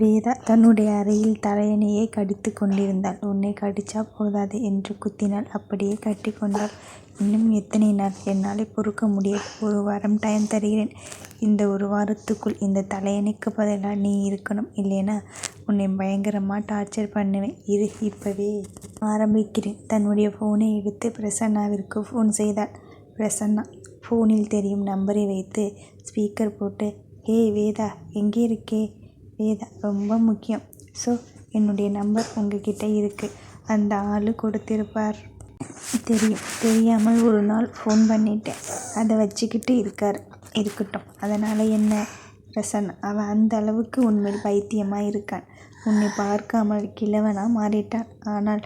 வேதா தன்னுடைய அறையில் தலையணையை கடித்து கொண்டிருந்தாள். உன்னை கடிச்சா போதாது என்று குத்தினாள். அப்படியே கட்டி கொண்டாள். இன்னும் எத்தனை நாள்? என்னாலே பொறுக்க முடியாது. 1 வாரம் டைம் தருகிறேன். இந்த 1 வாரத்துக்குள் இந்த தலையணைக்கு பதிலாக நீ இருக்கணும். இல்லைனா உன்னை பயங்கரமா டார்ச்சர் பண்ணுவேன். இரு, இப்பவே ஆரம்பிக்கிறேன். தன்னுடைய போனை எடுத்து பிரசன்னாவிற்கு ஃபோன் செய்தாள். பிரசன்னா ஃபோனில் தெரியும் நம்பரை வைத்து ஸ்பீக்கர் போட்டு, ஹே வேதா, எங்கே இருக்கே? வேதா, ரொம்ப முக்கியம். என்னுடைய நம்பர் உங்ககிட்ட இருக்கு. அந்த ஆளு கொடுத்திருப்பார். தெரியும். தெரியாமல் ஒரு நாள் ஃபோன் பண்ணிட்டேன். அதை வச்சுக்கிட்டு இருக்கட்டும். அதனால் என்ன? பிரசன்னா, அவன் அந்த அளவுக்கு உன்மேல் பைத்தியமாக இருக்கான். உன்னை பார்க்காமல் கிழவனா மாறிட்டான். ஆனால்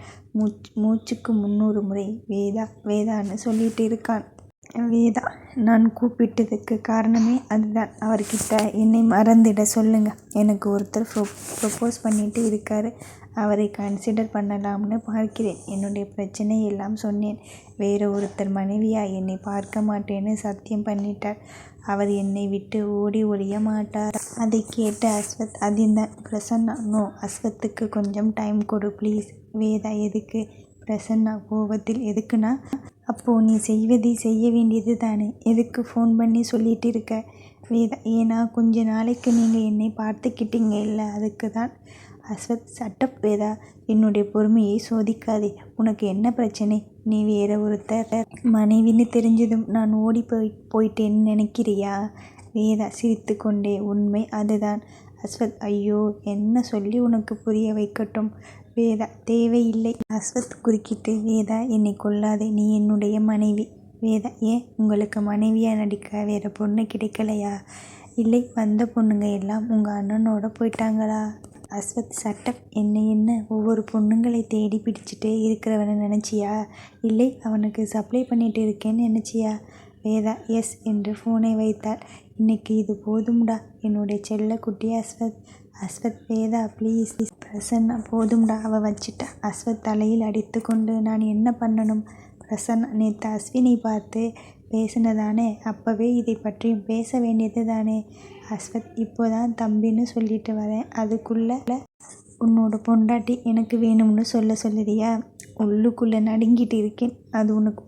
மூச்சுக்கு 300 முறை வேதா வேதான்னு சொல்லிட்டு இருக்கான். வேதா, நான் கூப்பிட்டதுக்கு காரணமே அதுதான். அவர்கிட்ட என்னை மறந்துட சொல்லுங்க. எனக்கு ஒருத்தர் ப்ரொப்போஸ் பண்ணிட்டு இருக்காரு. அவரை கன்சிடர் பண்ணலாம்னு பார்க்கிறேன். என்னுடைய பிரச்சனை எல்லாம் சொன்னேன். வேற ஒருத்தர் மனைவியா என்னை பார்க்க மாட்டேன்னு சத்தியம் பண்ணிட்டார். அவர் என்னை விட்டு ஓடி ஒழிய மாட்டார். அதை கேட்ட அஸ்வத் அதிர்ந்தான். பிரசன்னா, நோ, அஸ்வத்துக்கு கொஞ்சம் டைம் கொடு ப்ளீஸ். வேதா, எதுக்கு? பிரசன்னா கோபத்தில், எதுக்குன்னா, அப்போ நீ செய்வதை செய்ய வேண்டியது தானே? எதுக்கு ஃபோன் பண்ணி சொல்லிட்டு இருக்க? வேதா, ஏன்னா கொஞ்ச நாளைக்கு நீங்கள் என்னை பார்த்துக்கிட்டீங்க இல்லை, அதுக்கு தான். அஸ்வத், சட்டப் வேதா, என்னுடைய பொறுமையை சோதிக்காதே. உனக்கு என்ன பிரச்சனை? நீ வேற ஒருத்தர் மனைவின்னு தெரிஞ்சதும் நான் ஓடி போயிட்டேன்னு நினைக்கிறியா? வேதா சிரித்து கொண்டே, உண்மை அதுதான். அஸ்வத், ஐயோ, என்ன சொல்லி உனக்கு புரிய வைக்கட்டும்? வேதா, தேவையில்லை. அஸ்வத் குறுக்கிட்டு, வேதா, என்னை கொல்லாதே. நீ என்னுடைய மனைவி. வேதா, ஏன் உங்களுக்கு மனைவியாக நடிக்க வேற பொண்ணு கிடைக்கலையா? இல்லை, வந்த பொண்ணுங்க எல்லாம் உங்கள் அண்ணனோட போயிட்டாங்களா? அஸ்வத், சட்டப், என்ன ஒவ்வொரு பொண்ணுங்களை தேடி பிடிச்சிட்டு இருக்கிறவனை நினச்சியா? இல்லை, அவனுக்கு சப்ளை பண்ணிட்டு இருக்கேன்னு நினச்சியா? வேதா எஸ் என்று ஃபோனை வைத்தாள். இன்னைக்கு இது போதும்டா என்னுடைய செல்ல குட்டி அஸ்வத். அஸ்வத், வேதா ப்ளீஸ். பிரசன்னா, போதும்டா, அவள் வச்சிட்டா. அஸ்வத் தலையில் அடித்து கொண்டு, நான் என்ன பண்ணணும்? பிரசன்னா, நேற்று அஸ்வினை பார்த்து பேசினதானே, அப்போவே இதை பற்றியும் பேச வேண்டியது தானே? அஸ்வத், இப்போதான் தம்பின்னு சொல்லிட்டு வரேன், அதுக்குள்ள உன்னோட பொண்டாட்டி எனக்கு வேணும்னு சொல்லுறியா? உள்ளுக்குள்ளே நடுங்கிட்டு இருக்கேன். அது உனக்கு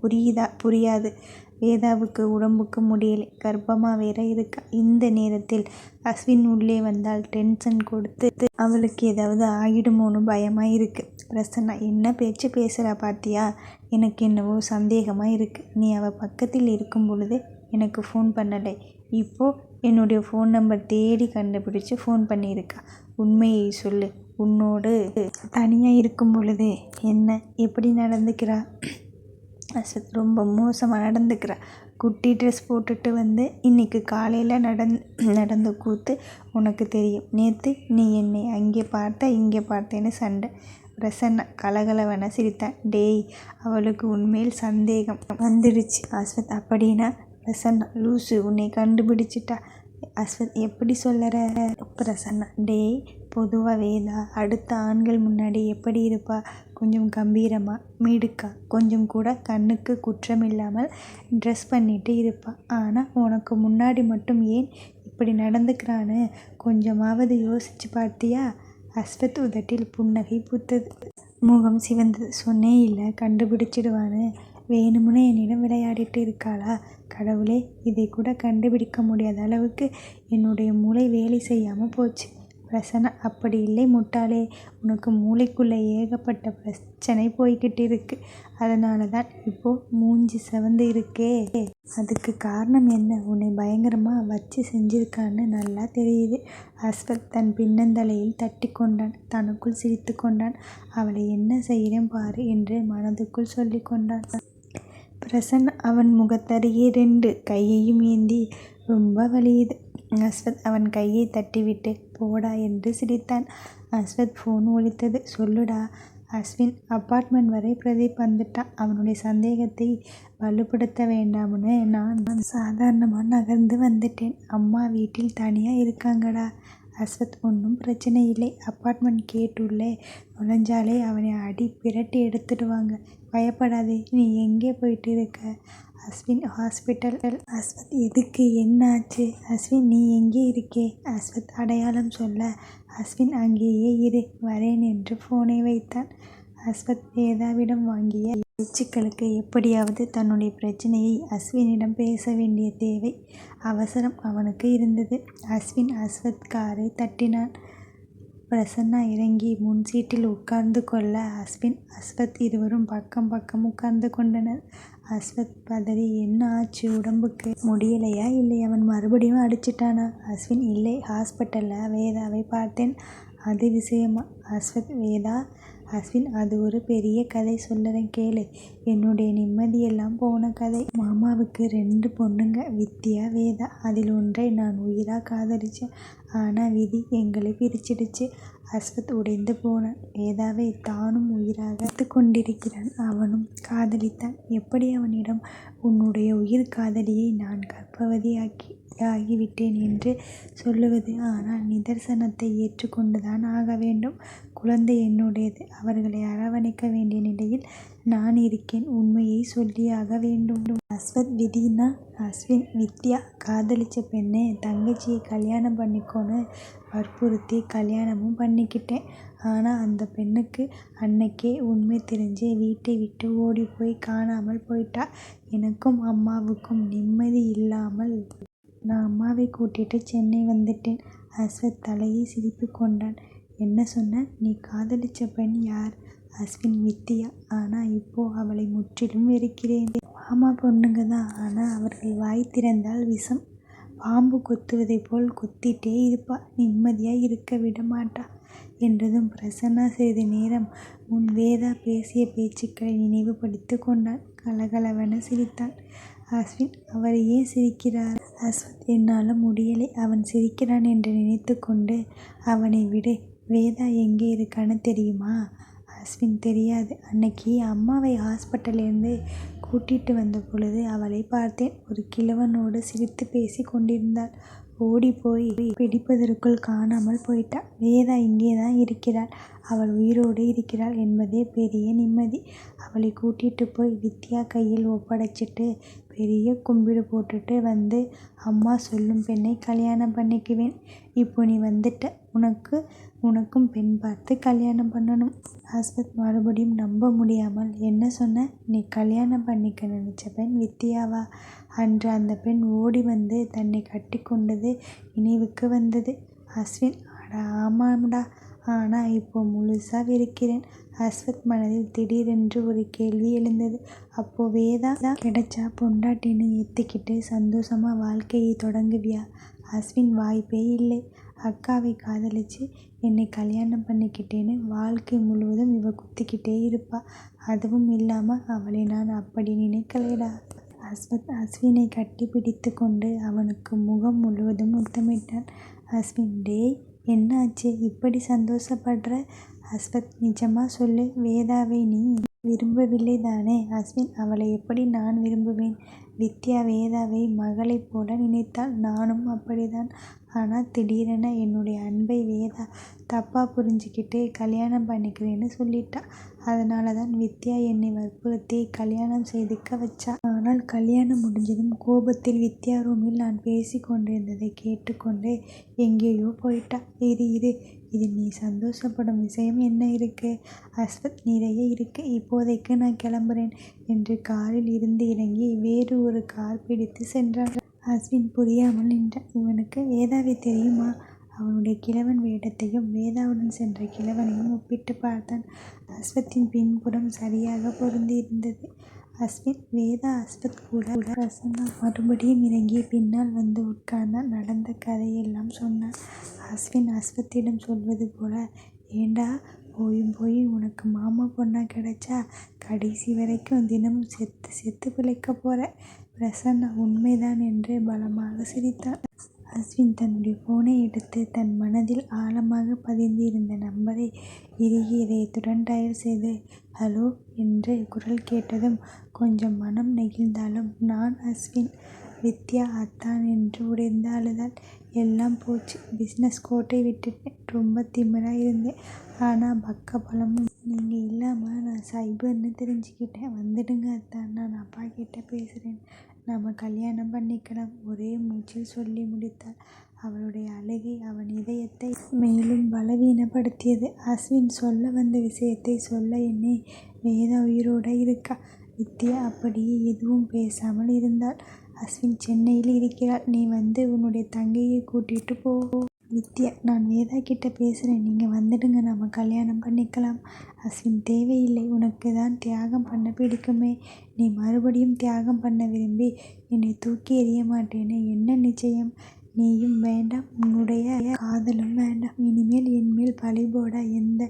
புரியாது. வேதாவுக்கு உடம்புக்கு முடியலை, கர்ப்பமாக வேற இருக்கா. இந்த நேரத்தில் அஸ்வின் உள்ளே வந்தால் டென்ஷன் கொடுத்து அவளுக்கு ஏதாவது ஆகிடுமோன்னு பயமாக இருக்கு. பிரசன்னா, என்ன பேச்சு பேசுகிறா பார்த்தியா? எனக்கு என்னவோ சந்தேகமாக இருக்கு. நீ அவள் பக்கத்தில் இருக்கும் பொழுது எனக்கு ஃபோன் பண்ணலை. இப்போது என்னுடைய ஃபோன் நம்பர் தேடி கண்டுபிடிச்சி ஃபோன் பண்ணியிருக்கா. உண்மையை சொல்லு. உன்னோடு தனியாக இருக்கும் பொழுது என்ன எப்படி நடந்துக்கிறா? அஸ்வத், ரொம்ப மோசமாக நடந்துக்கிறா. குட்டி ட்ரெஸ் போட்டுட்டு வந்து இன்னைக்கு காலையில் நடந்த கூத்து உனக்கு தெரியும். நேற்று நீ என்னை அங்கே பார்த்த இங்கே பார்த்தேன்னு சண்டை. பிரசன்னா கலகலவன சிரித்தான். டேய், அவளுக்கு உண்மையில் சந்தேகம் வந்துடுச்சு. அஸ்வத், அப்படின்னா? பிரசன்னா, லூசு, உன்னை கண்டுபிடிச்சிட்டா. அஸ்வத், எப்படி சொல்லற? பிரசன்னா, டேய், பொதுவாக வேதா அடுத்த ஆண்கள் முன்னாடி எப்படி இருப்பா? கொஞ்சம் கம்பீரமா, மிடுக்கா, கொஞ்சம் கூட கண்ணுக்கு குற்றம் இல்லாமல் ட்ரெஸ் பண்ணிட்டு இருப்பா. ஆனால் உனக்கு முன்னாடி மட்டும் ஏன் இப்படி நடந்துக்கிறான்னு கொஞ்சமாவது யோசிச்சு பார்த்தியா? அஸ்வத் உதட்டில் புன்னகை பூத்தது. முகம் சிவந்தது. சொன்னேன் இல்லை, கண்டுபிடிச்சிடுவான்னு. வேணும்னு என்னிடம் விளையாடிட்டு இருக்காளா? கடவுளே, இதை கூட கண்டுபிடிக்க முடியாத அளவுக்கு என்னுடைய மூளை வேலை செய்யாமல் போச்சு. பிரசன்னா, அப்படி இல்லை முட்டாளே, உனக்கு மூளைக்குள்ளே ஏகப்பட்ட பிரச்சனை போய்கிட்டு இருக்கு. அதனால தான் இப்போது மூஞ்சி சிவந்து இருக்கே. அதுக்கு காரணம் என்ன? உன்னை பயங்கரமாக வச்சு செஞ்சிருக்கான்னு நல்லா தெரியுது. அஸ்வத் தன் பின்னந்தலையில் தட்டி கொண்டான். தனக்குள் சிரித்து கொண்டான். அவளை என்ன செய்கிறேன் பாரு என்று மனதுக்குள் சொல்லி கொண்டான். பிரசன்னா அவன் முகத்தருகே 2 கையையும் ஏந்தி, ரொம்ப வலியுது. அஸ்வத் அவன் கையை தட்டிவிட்டு, போடா என்று சிரித்தான். அஸ்வத் ஃபோன் ஒலித்தது. சொல்லுடா. அஸ்வின் அப்பார்ட்மெண்ட் வரை பிரதீப் வந்துட்டான். அவனுடைய சந்தேகத்தை வலுப்படுத்த வேண்டாம்னு நான் சாதாரணமாக நகர்ந்து வந்துட்டேன். அம்மா வீட்டில் தனியாக இருக்காங்கடா. அஸ்வத், ஒன்றும் பிரச்சனை இல்லை. அப்பார்ட்மெண்ட் கேட் உள்ளே நுழைஞ்சாலே அவனை அடி பிரட்டி எடுத்துடுவாங்க. பயப்படாதே. நீ எங்கே போயிட்டு இருக்க? அஸ்வின் ஹாஸ்பிட்டல். அஸ்வத், எதுக்கு? என்ன ஆச்சு? அஸ்வின், நீ எங்கே இருக்கே? அஸ்வத் அடையாளம் சொல்ல அஸ்வின் அங்கேயே இரு, வரேன் என்று போனை வைத்தான். அஸ்வத் வேதாவிடம் வாங்கிய பேச்சுக்களுக்கு எப்படியாவது தன்னுடைய பிரச்சனையை அஸ்வினிடம் பேச வேண்டிய தேவை, அவசரம் அவனுக்கு இருந்தது. அஸ்வத் காரை தட்டினான். பிரசன்னா இறங்கி முன் சீட்டில் உட்கார்ந்து கொள்ள அஸ்வத் இருவரும் பக்கம் பக்கம் உட்கார்ந்து கொண்டனர். அஸ்வத் பதறி, என்ன ஆச்சு, உடம்புக்கு முடியலையா, இல்லை அவன் மறுபடியும் அடிச்சிட்டானா? அஸ்வின், இல்லை, ஹாஸ்பிட்டலில் வேதாவை பார்த்தேன். அது விஷயமா? அஸ்வத், வேதா? அஸ்வின், அது ஒரு பெரிய கதை, சொல்லுறேன் கேளு. என்னுடைய நிம்மதியெல்லாம் போன கதை. மாமாவுக்கு 2 பொண்ணுங்க, வித்யா, வேதா. அதில் ஒன்றை நான் உயிராக காதலிச்சேன். ஆனால் விதி எங்களை பிரிச்சிடுச்சு. அஸ்வத் உடைந்து போனான். வேதாவை தானும் உயிராக கொண்டிருக்கிறான். அவனும் காதலித்தான். எப்படி அவனிடம் உன்னுடைய உயிர் காதலியை நான் கர்ப்பவதி ஆகிவிட்டேன் என்று சொல்லுவது? ஆனால் நிதர்சனத்தை ஏற்றுக்கொண்டுதான் ஆக வேண்டும். குழந்தை என்னுடையது. அவர்களை அரவணைக்க வேண்டிய நிலையில் நான் இருக்கேன். உண்மையை சொல்லியாக வேண்டும். அஸ்வத், விதினா? அஸ்வின், வித்யா காதலிச்ச பெண்ணை தங்கச்சியை கல்யாணம் பண்ணிக்கோன்னு வற்புறுத்தி கல்யாணமும் பண்ணிக்கிட்டேன். ஆனால் அந்த பெண்ணுக்கு அன்னைக்கே உண்மை தெரிஞ்சு வீட்டை விட்டு ஓடி போய் காணாமல் போயிட்டா. எனக்கும் அம்மாவுக்கும் நிம்மதி இல்லாமல் நான் அம்மாவை கூட்டிட்டு சென்னை வந்துட்டேன். அஸ்வத் தலையை சிரிப்பு கொண்டான். என்ன சொன்ன? நீ காதலிச்ச பெண் யார்? அஸ்வின், வித்யா. ஆனால் இப்போ அவளை முற்றிலும் வெறுக்கிறேன். மாமா பொண்ணுங்க தான். ஆனால் அவர்கள் வாய் திறந்தால் விஷம். பாம்பு கொத்துவதை போல் கொத்திட்டே இருப்பா. நிம்மதியாக இருக்க விட மாட்டா என்றதும் பிரசன்னா சிறிது நேரம் முன் வேதா பேசிய பேச்சுக்களை நினைவுபடுத்தி கொண்டான். கலகலவென சிரித்தான். அஸ்வின், அவர் ஏன் சிரிக்கிறார்? அஸ்வத், என்னால் முடியலை. அவன் சிரிக்கிறான் என்று நினைத்து கொண்டு அவனை விடு. வேதா எங்கே இருக்கான்னு தெரியுமா? அஸ்வின், தெரியாது. அன்னைக்கு அம்மாவை ஹாஸ்பிட்டலிருந்து கூட்டிட்டு வந்த பொழுது அவளை பார்த்தேன். ஒரு கிழவனோடு சிரித்து பேசி கொண்டிருந்தாள். ஓடி போய் பிடிப்பதற்குள் காணாமல் போயிட்டா. வேதா இங்கே தான் இருக்கிறாள். அவள் உயிரோடு இருக்கிறாள் என்பதே பெரிய நிம்மதி. அவளை கூட்டிட்டு போய் வித்யா கையில் ஒப்படைச்சிட்டு பெரிய கும்பிடு போட்டுட்டு வந்து அம்மா சொல்லும் பெண்ணை கல்யாணம் பண்ணிக்குவேன். இப்போ நீ வந்துட்ட. உனக்கும் பெண் பார்த்து கல்யாணம் பண்ணணும். அஸ்வத் மறுபடியும் நம்ப முடியாமல், என்ன சொன்ன? நீ கல்யாணம் பண்ணிக்க நினைச்ச பெண் வித்யாவா? அன்று அந்த பெண் ஓடி வந்து தன்னை கட்டி கொண்டது நினைவுக்கு வந்தது. அஸ்வின், அட ஆமாம்டா. ஆனால் இப்போ முழுசா வெறுக்கிறேன். அஸ்வத் மனதில் திடீரென்று ஒரு கேள்வி எழுந்தது. அப்போ வேதா கிடைச்சா பொண்டாட்டின்னு ஏற்றுக்கிட்டு சந்தோஷமா வாழ்க்கையை தொடங்குவியா? அஸ்வின், வாய்ப்பே இல்லை. அக்காவை காதலிச்சு என்னை கல்யாணம் பண்ணிக்கிட்டேன்னு வாழ்க்கை முழுவதும் இவ குத்திக்கிட்டே இருப்பா. அதுவும் இல்லாமல் அவளை நான் அப்படி நினைக்கலைடா. அஸ்வத் அஸ்வினை கட்டி பிடித்து கொண்டு அவனுக்கு முகம் முழுவதும் முத்தமிட்டான். அஸ்வின், டேய், என்ன ஆச்சு, இப்படி சந்தோஷப்படுற? அஸ்வத், நிஜமா சொல்லு, வேதாவை நீ விரும்பவில்லை தானே? அஸ்வின், அவளை எப்படி நான் விரும்புவேன்? வித்யா வேதாவை மகளைப் போல நினைத்தாள். நானும் அப்படிதான். ஆனால் திடீரென என்னுடைய அன்பை வேதா தப்பாக புரிஞ்சுக்கிட்டு கல்யாணம் பண்ணிக்கிறேன்னு சொல்லிட்டா. அதனால தான் வித்யா என்னை வற்புறுத்தி கல்யாணம் செய்துக்க வச்சா. ஆனால் கல்யாணம் முடிஞ்சதும் கோபத்தில் வித்யா ரூமில் நான் பேசி கொண்டிருந்ததை கேட்டுக்கொண்டு எங்கேயோ போயிட்டா. இரு, இதில் நீ சந்தோஷப்படும் விஷயம் என்ன இருக்கு? அஸ்வத், நிறைய இருக்கு. இப்போதைக்கு நான் கிளம்புறேன் என்று காரில் இருந்து இறங்கி வேறு ஒரு கார் பிடித்து சென்றான். அஸ்வின் புரியாமல் நின்றான். இவனுக்கு வேதாவை தெரியுமா? அவனுடைய கிழவன் வேடத்தையும் வேதாவுடன் சென்ற கிழவனையும் ஒப்பிட்டு பார்த்தான். அஸ்வத்தின் பின்புறம் சரியாக பொருந்தி இருந்தது. அஸ்வின், வேதா அஸ்வத் கூட. பிரசன்னா மறுபடியும் இறங்கி பின்னால் வந்து உட்கார்ந்தான். நடந்த கதையெல்லாம் சொன்னான். அஸ்வின் அஸ்வத்திடம் சொல்வது போல, ஏண்டா போய் உனக்கு மாமா பொண்ணா கிடைச்சா கடைசி வரைக்கும் தினமும் செத்து பிழைக்க போற. பிரசன்னா உண்மைதான் என்று பலமாக சிரித்தான். அஸ்வின் தன்னுடைய போனை எடுத்து தன் மனதில் ஆழமாக பதிந்து இருந்த நம்பரை இறுகிய இதயத்துடன் டயல் செய்து, ஹலோ என்று குரல் கேட்டதும் கொஞ்சம் மனம் நெகிழ்ந்தாலும், நான் அஸ்வின். வித்யா அத்தான் என்று உடைந்து அழுதாள். எல்லாம் போச்சு. பிஸ்னஸ் கோட்டை விட்டுட்டேன். ரொம்ப திமிராக இருந்தேன். ஆனால் பக்கபலமும் நீங்கள் இல்லாமல் நான் சைபர்னு தெரிஞ்சுக்கிட்டேன். வந்துடுங்க அத்தான், நான் அப்பா கிட்ட பேசுகிறேன். நம்ம கல்யாணம் பண்ணிக்கலாம், ஒரே மூச்சில் சொல்லி முடித்தாள். அவளுடைய அழுகை அவன் இதயத்தை மேலும் பலவீனப்படுத்தியது. அஸ்வின் சொல்ல வந்த விஷயத்தை சொல்ல எண்ணி, வேதா உயிரோட இருக்கா? வித்யா அப்படியே எதுவும் பேசாமல் இருந்தாள். அஸ்வின் சென்னையில் இருக்கிறாள். நீ வந்து உன்னுடைய தங்கையை கூட்டிட்டு போ. வித்யா, நான் வேதா கிட்ட பேசுறேன். நீங்க வந்துடுங்க, நாம கல்யாணம் பண்ணிக்கலாம். அஸ்வின், தேவையில்லை. உனக்கு தான் தியாகம் பண்ண பிடிக்குமே. நீ மறுபடியும் தியாகம் பண்ண விரும்பி என்னை தூக்கி எறிய மாட்டேன்னு என்ன நிச்சயம்? நீயும் வேண்டாம், உன்னுடைய காதலும் வேண்டாம். இனிமேல் என்மேல் பழி போட எந்த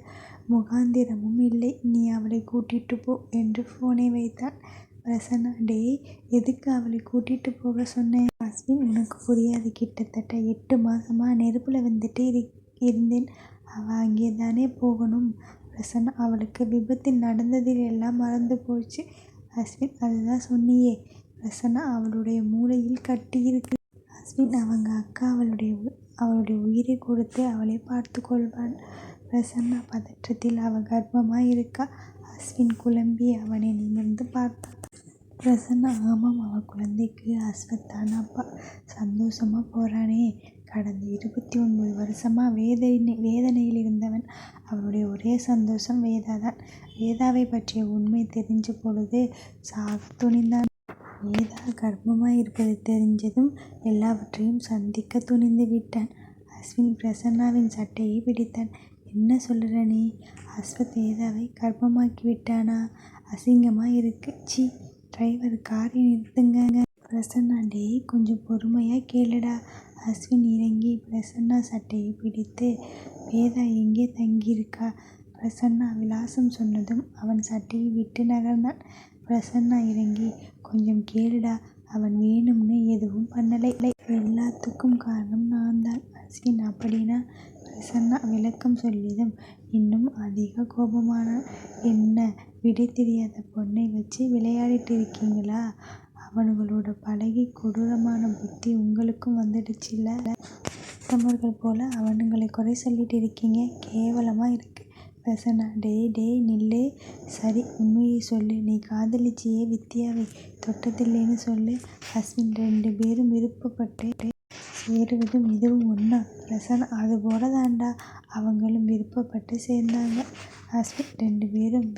முகாந்திரமும் இல்லை. நீ அவளை கூட்டிட்டு போ என்று போனை வைத்தான். பிரசன்னா, டேய், எதுக்கு அவளை கூட்டிட்டு போக சொன்னேன்? அஸ்வின், உனக்கு புரியாது. கிட்டத்தட்ட 8 மாசமா நெருப்புல வந்துட்டு இருந்தேன். அவ அங்கே தானே போகணும். பிரசன்னா, அவளுக்கு விபத்தில் நடந்ததில் எல்லாம் மறந்து போச்சு. அஸ்வின், அதுதான் சொன்னியே. பிரசன்னா, அவளுடைய மூளையில் கட்டி இருக்கு. அஸ்வின், அவங்க அக்கா அவளுடைய உயிரை கொடுத்து அவளை பார்த்து கொள்வான். பிரசன்னா பதற்றத்தில், அவ கர்ப்பமா இருக்கா? அஸ்வின் குழம்பி அவனை நிமிர்ந்து பார்த்தான். பிரசன்னா, ஆமாம், அவ குழந்தைக்கு அஸ்வத் தான் அப்பா. சந்தோஷமா போறானே. கடந்த 29 வருஷமா வேதனையில் இருந்தவன். அவனுடைய ஒரே சந்தோஷம் வேதாதான். வேதாவை பற்றிய உண்மை தெரிஞ்ச பொழுது சாக துணிந்தான். வேதா கர்ப்பமாய் இருப்பது தெரிஞ்சதும் எல்லாவற்றையும் சந்திக்க துணிந்து விட்டான். அஸ்வின் பிரசன்னாவின் சட்டையை பிடித்தான். என்ன சொல்லுற நீ? அஸ்வத் வேதாவை கர்ப்பமாக்கி விட்டானா? அசிங்கமா இருக்கு. சி, டிரைவர், காரை நிறுத்துங்க. பிரசன்னா, டேய், கொஞ்சம் பொறுமையா கேளுடா. அஸ்வின் இறங்கி பிரசன்னா சட்டையை பிடித்து, வேதா எங்கே தங்கியிருக்கா? பிரசன்னா விலாசம் சொன்னதும் அவன் சட்டையை விட்டு நகர்ந்தான். பிரசன்னா இறங்கி, கொஞ்சம் கேளுடா, அவன் வேணும்னு எதுவும் பண்ணலை. எல்லாத்துக்கும் காரணம் நான் தான். அஸ்வின், அப்படின்னா? பிரசன்னா விளக்கம் சொல்லியதும் இன்னும் அதிக கோபமானான். என்ன, விடை தெரியாத பொண்ணை வச்சு விளையாடிட்டு இருக்கீங்களா? அவனுங்களோட பழகி கொடூரமான புத்தி உங்களுக்கும் வந்துடுச்சுல்ல? மற்றவர்கள் போல அவனுங்களை குறை சொல்லிட்டு இருக்கீங்க. கேவலமா இருக்கு. பிரசன்னா, டேய் நில்லு. சரி, உண்மையை சொல்லு. நீ காதலிச்சியே வித்யாவை, தொட்டதில்லைன்னு சொல்லு. அஸ்வின், 2 பேரும் விருப்பப்பட்டு சேருவதும் இதுவும் ஒண்ணா? பிரசன்னா, அது போல தாண்டா, அவங்களும் விருப்பப்பட்டு சேர்ந்தாங்க. அஸ்வின், 2 பேரும்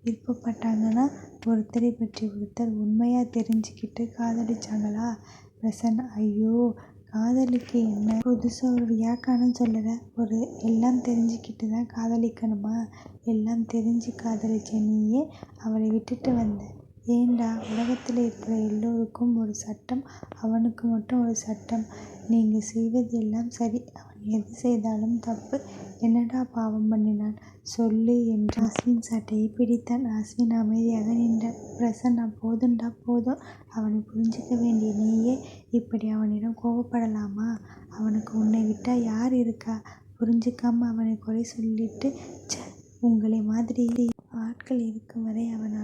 விருப்பப்பட்டாங்கன்னா ஒருத்தரை பற்றி ஒருத்தர் உண்மையா தெரிஞ்சுக்கிட்டு காதலிச்சாங்களா? பிரசன்னா, ஐயோ, காதலுக்கு என்ன புதுசா ஒரு வியாக்கானம் சொல்லுற? எல்லாம் தெரிஞ்சுக்கிட்டு தான் காதலிக்கணுமா? எல்லாம் தெரிஞ்சு காதலிச்ச நீயே அவளை விட்டுட்டு வந்த. ஏண்டா, உலகத்தில் இருக்கிற எல்லோருக்கும் ஒரு சட்டம், அவனுக்கு மட்டும் ஒரு சட்டம். நீங்க செய்வது எல்லாம் சரி, அவன் எது செய்தாலும் தப்பு. என்னடா பாவம் பண்ணினான் சொல்லு என்று அஸ்வின் சட்டையை பிடித்தான். அஸ்வின் அமைதியாக நின்றான். பிரசன்னா, போதும்டா போதும். அவனை புரிஞ்சுக்க வேண்டிய நீயே இப்படி அவனிடம் கோபப்படலாமா? அவனுக்கு உன்னை விட்டா யார் இருக்கா? புரிஞ்சுக்காம அவனை குறை சொல்லிட்டு, உங்களை மாதிரி ஆட்கள் இருக்கும் வரை அவன்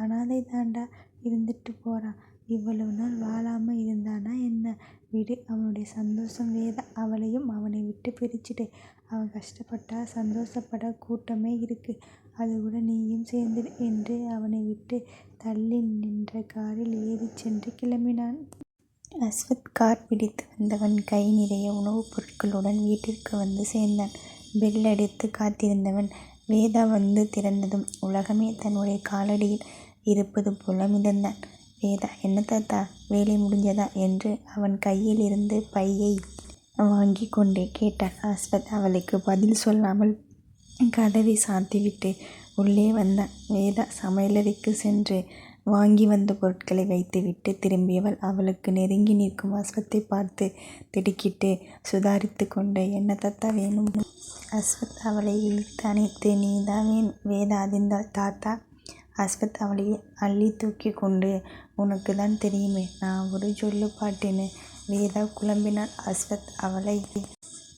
அனாதை தாண்டா. இருந்துட்டு போறான். இவ்வளவு நாள் வாழாம இருந்தானா என்ன? விடு, அவனுடைய சந்தோஷம் வேதா. அவளையும் அவனை விட்டு பிரிச்சுட்டு. அவன் கஷ்டப்பட்டா சந்தோஷப்பட கூட்டமே இருக்கு. அது கூட நீயும் சேர்ந்துடு என்று அவனை விட்டு தள்ளி நின்ற காரில் ஏறிச் சென்று கிளம்பினான். அஸ்வத் கார் பிடித்து வந்தவன் கை நிறைய உணவுப் பொருட்களுடன் வீட்டிற்கு வந்து சேர்ந்தான். பெல் அடித்து காத்திருந்தவன் வேதா வந்து திறந்ததும் உலகமே தன்னுடைய காலடியில் இருப்பது போல மிதந்தான். வேதா, என்ன தாத்தா, வேலை முடிஞ்சதா என்று அவன் கையில் இருந்து பையை வாங்கி கொண்டே கேட்டான். அஸ்வத் அவளுக்கு பதில் சொல்லாமல் கதவை சாத்திவிட்டு உள்ளே வந்தான். வேதா சமையலறைக்கு சென்று வாங்கி வந்த பொருட்களை வைத்துவிட்டு திரும்பியவள் அவளுக்கு நெருங்கி நிற்கும் அஸ்வத்தை பார்த்து திடுக்கிட்டு சுதாரித்து கொண்டு, என்ன தாத்தா வேணும்? அஸ்வத் அவளை இழுத்து அணைத்து, நீதான் வேணும். வேதா அதிர்ந்தாள். தாத்தா? அஸ்வத் அவளை அள்ளி தூக்கி கொண்டு, உனக்கு தான் தெரியுமே, நான் ஒரு சொல்லு பாட்டுன்னு. வேதா குழம்பினாள். அஸ்வத் அவளை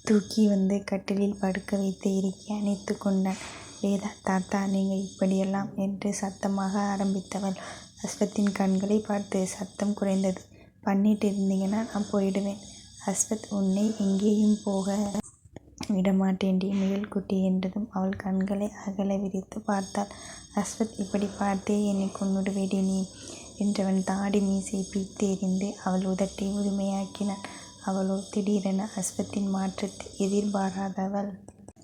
தூக்கி வந்து கட்டிலில் படுக்க வைத்து இறுக்கி அணைத்து கொண்டான். வேதா, தாத்தா, நீங்கள் இப்படியெல்லாம் என்று சத்தமாக ஆரம்பித்தவள் அஸ்வத்தின் கண்களை பார்த்து சத்தம் குறைந்தது. பண்ணிட்டு இருந்தீங்கன்னா நான் போயிடுவேன். அஸ்வத், உன்னை எங்கேயும் போக விடமாட்டேன்டி முயல்குட்டி என்றதும் அவள் கண்களை அகல விரித்து பார்த்தாள். அஸ்வத், இப்படி பார்த்தே என்னை கொன்னுடுவேடி நீ என்றவன் தாடி மீசை பிய்த்து எறிந்து அவள் உதட்டை உரிமையாக்கினான். அவளோ திடீரென அஸ்வத்தின் மாற்றத்தை எதிர்பாராதவள்.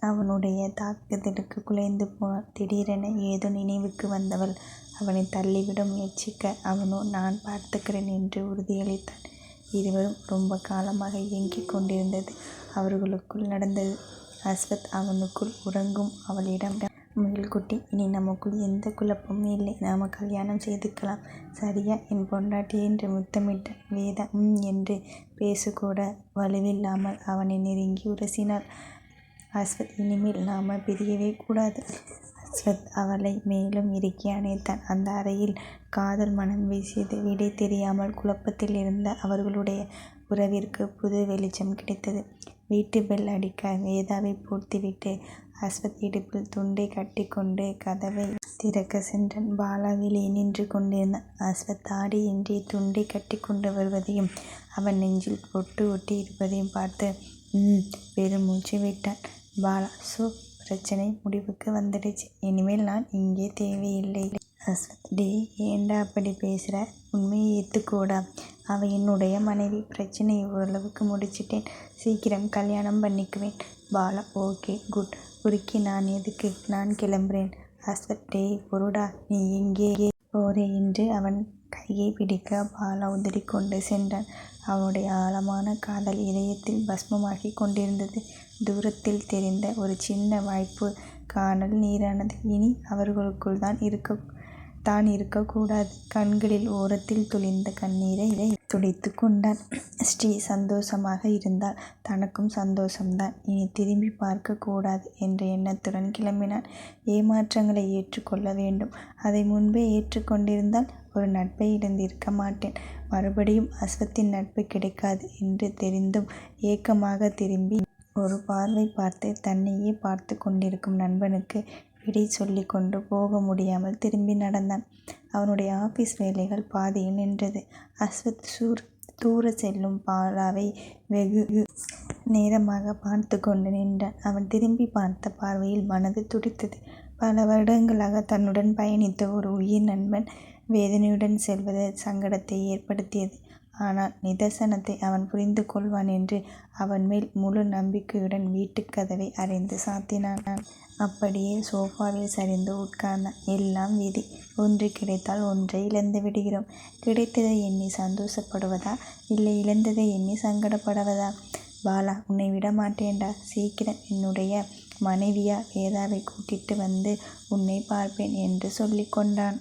அவனுடைய தாக்குதலுக்கு குலைந்து போனாள். திடீரென ஏதோ நினைவுக்கு வந்தவள் அவனை தள்ளிவிட முயற்சிக்க, அவனோ நான் பார்த்துக்கிறேன் என்று உறுதியளித்தான். இருவரும் ரொம்ப காலமாக இயங்கிக் கொண்டிருந்தது அவர்களுக்குள் நடந்தது. அஸ்வத் அவனுக்குள் உறங்கும் அவளிடம், முயல்குட்டி, இனி நமக்குள் எந்த குழப்பமும் இல்லை. நாம கல்யாணம் செய்துக்கலாம், சரியா என் பொண்டாட்டி என்று முத்தமிட்டான். வேதா என்று பேசக்கூட வலுவில்லாமல் அவனை நெருங்கி உரசினாள். அஸ்வத், இனிமேல் நாம பிரியவே கூடாது. அஸ்வத் அவளை மேலும் இறுக்கி அணைத்தான். அந்த அறையில் காதல் மனம் வீசியது. விடை தெரியாமல் குழப்பத்தில் இருந்த அவர்களுடைய உறவிற்கு புது வெளிச்சம் கிடைத்தது. வீட்டு பெல் அடிக்க வேதாவை பூட்டிவிட்டு அஸ்வத் இடுப்பில் துண்டை கட்டிக்கொண்டு கதவை திறக்க சென்றான். பாலா வெளியே நின்று கொண்டிருந்தான். அஸ்வத் தாடியின்றி துண்டை கட்டி கொண்டு வருவதையும் அவன் நெஞ்சில் பொட்டு ஒட்டி இருப்பதையும் பார்த்து பெருமூச்சு விட்டான். பாலா, பிரச்சனை முடிவுக்கு வந்துடுச்சு. இனிமேல் நான் இங்கே தேவையில்லை. அஸ்வத், டே ஏண்டா அப்படி பேசுகிற? உண்மையை ஏற்றுக்கூடா. அவள் என்னுடைய மனைவி. பிரச்சனையை ஓரளவுக்கு முடிச்சிட்டேன். சீக்கிரம் கல்யாணம் பண்ணிக்குவேன். Bala, okay good. உருக்கி நான் எதுக்கு? நான் கிளம்புறேன். அஸ்வத், டே பொருடா, நீ எங்கே போறே என்று அவன் கையை பிடிக்க பாலா உதறிக்கொண்டு சென்றான். அவனுடைய ஆழமான காதல் இதயத்தில் பஸ்மமாகி கொண்டிருந்தது. தூரத்தில் தெரிந்த ஒரு சின்ன வாய்ப்பு காணல் நீரானது. இனி அவர்களுக்குள் தான் இருக்கக்கூடாது. கண்களில் ஓரத்தில் துளிர்ந்த கண்ணீரை துடைத்து கொண்டான். ஸ்ரீ சந்தோஷமாக இருந்தால் தனக்கும் சந்தோஷம்தான். இனி திரும்பி பார்க்க கூடாது என்ற எண்ணத்துடன் கிளம்பினான். ஏமாற்றங்களை ஏற்றுக்கொள்ள வேண்டும். அதை முன்பே ஏற்றுக்கொண்டிருந்தால் ஒரு நட்பை இழந்திருக்க மாட்டேன். மறுபடியும் அஸ்வத்தின் நட்பு கிடைக்காது என்று தெரிந்தும் ஏக்கமாக திரும்பி ஒரு பார்வை பார்த்து தன்னையே பார்த்து கொண்டிருக்கும் நண்பனுக்கு விடை சொல்லிக் கொண்டு போக முடியாமல் திரும்பி நடந்தான். அவனுடைய ஆபீஸ் வேலைகள் பாதியில் நின்றது. அஸ்வத் தூர செல்லும் பாலாவை வெகு நேரமாக பார்த்து கொண்டு நின்றான். அவன் திரும்பி பார்த்த பார்வையில் மனது துடித்தது. பல வருடங்களாக தன்னுடன் பயணித்த ஒரு உயிர் நண்பன் வேதனையுடன் செல்வது சங்கடத்தை ஏற்படுத்தியது. ஆனால் நிதர்சனத்தை அவன் புரிந்து கொள்வான் என்று அவன் மேல் முழு நம்பிக்கையுடன் வீட்டுக்கதவை அறைந்து சாத்தினான். அப்படியே சோஃபாவில் சரிந்து உட்கார்ந்தான். எல்லாம் விதி. ஒன்று கிடைத்தால் ஒன்றை இழந்து விடுகிறோம். கிடைத்ததை எண்ணி சந்தோஷப்படுவதா, இல்லை இழந்ததை எண்ணி சங்கடப்படுவதா? பாலா, உன்னை விட மாட்டேன்டா. சீக்கிரம் என்னுடைய மனைவியா வேதாவை கூட்டிட்டு வந்து உன்னை பார்ப்பேன் என்று சொல்லிக் கொண்டான்.